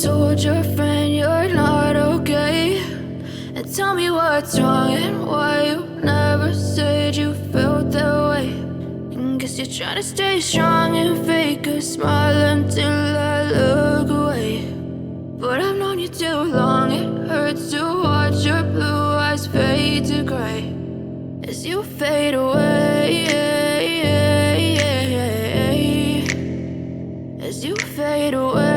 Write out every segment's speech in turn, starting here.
told your friend you're not okay? And tell me what's wrong and why you never said you felt that way. And guess you're trying to stay strong and fake a smile until I look away. But I've known you too long, it hurts to watch your blue eyes fade to gray as you fade away, as you fade away.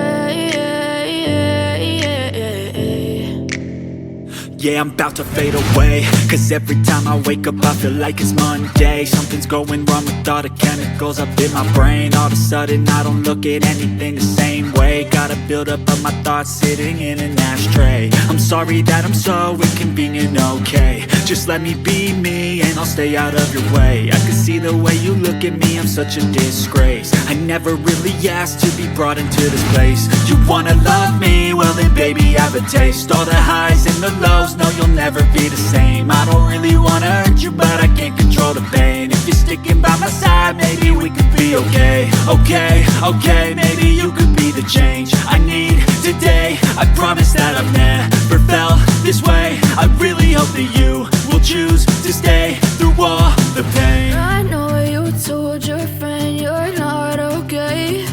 Yeah, I'm about to fade away, cause every time I wake up I feel like it's Monday. Something's going wrong with all the chemicals up in my brain. All of a sudden I don't look at anything the same way. Got a buildup of my thoughts sitting in an ashtray. I'm sorry that I'm so inconvenient, okay? Just let me be me and I'll stay out of your way. I can see the way you look at me, I'm such a disgrace. I never really asked to be brought into this place. You wanna love me? Well then baby I have a taste. All the highs and the lows, no you'll never be the same. I don't really wanna hurt you but I can't control the pain. If you're sticking by my side maybe we could be okay. Okay, maybe you could be the change I need today. I promise that I've never felt this way. I really hope that you will choose to stay through all the pain. I know you told your friend you're not okay.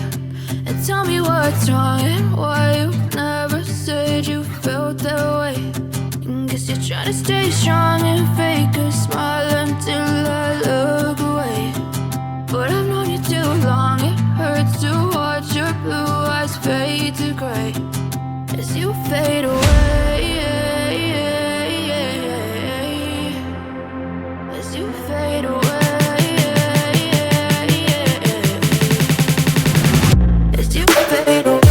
And tell me what's wrong and why you never said you felt that way. And guess you're trying to stay strong and fake a smile until I look away. But I've known you too long, it hurts to watch your blue eyes fade to gray as you fade away, as you fade away, as you fade away,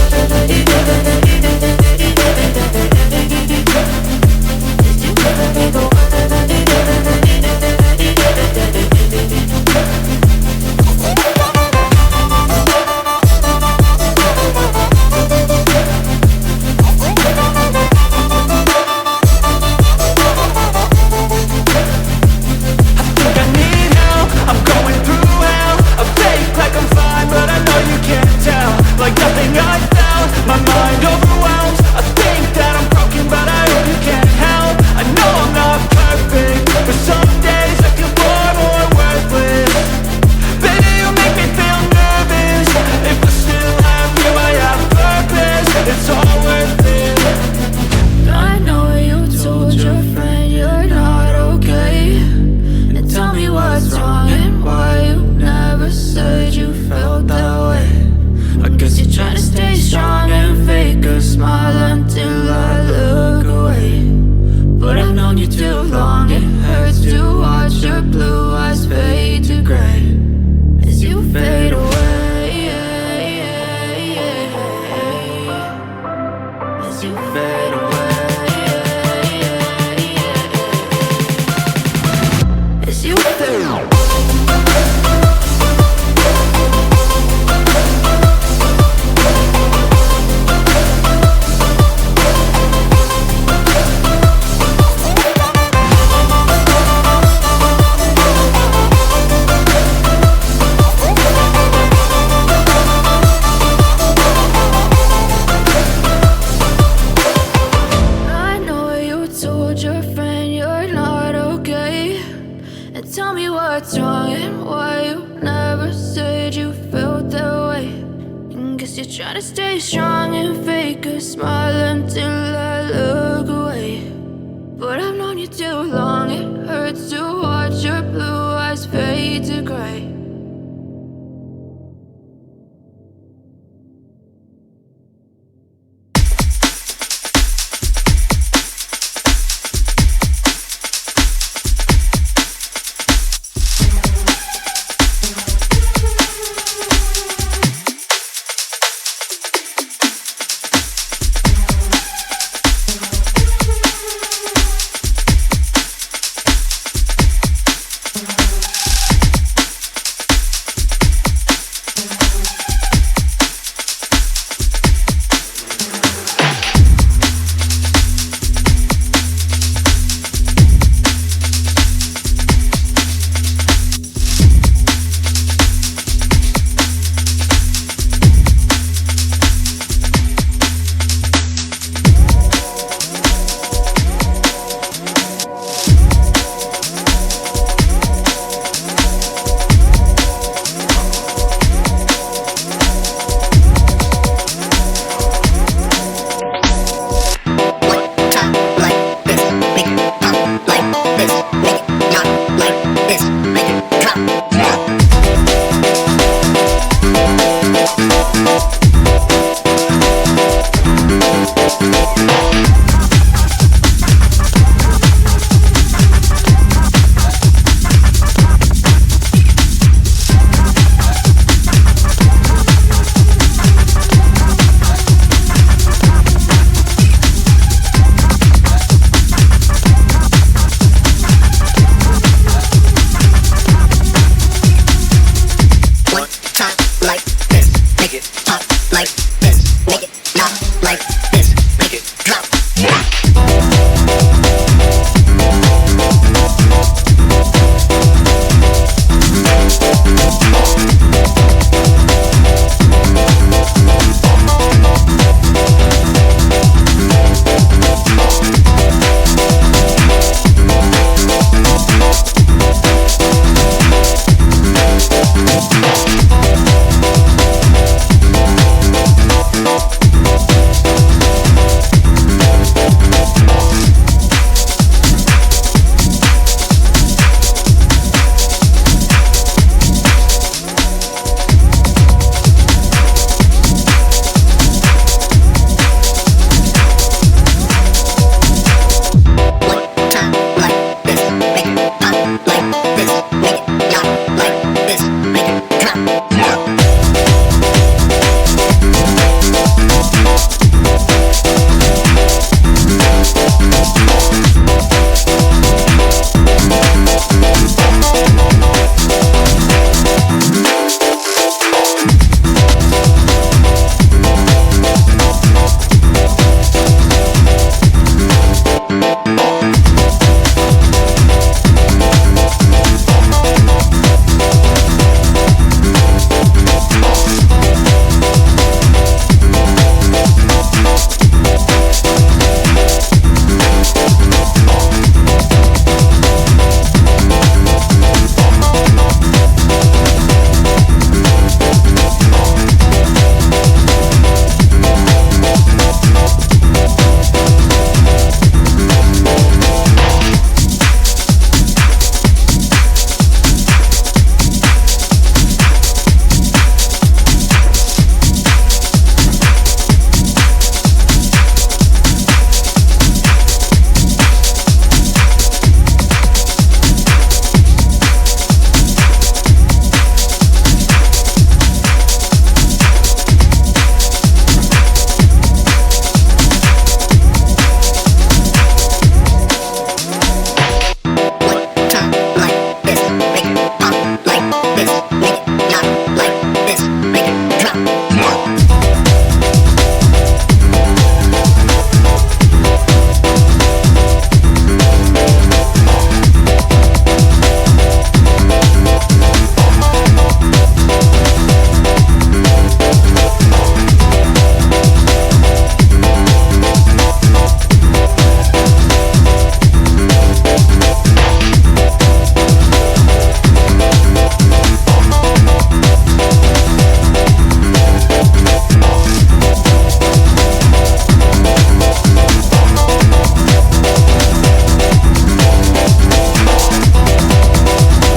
as you fade away. Tell me what's wrong and why you never said you felt that way. And guess you're trying to stay strong and fake a smile until I look away. But I've known you too long, it hurts to watch your blue eyes fade to gray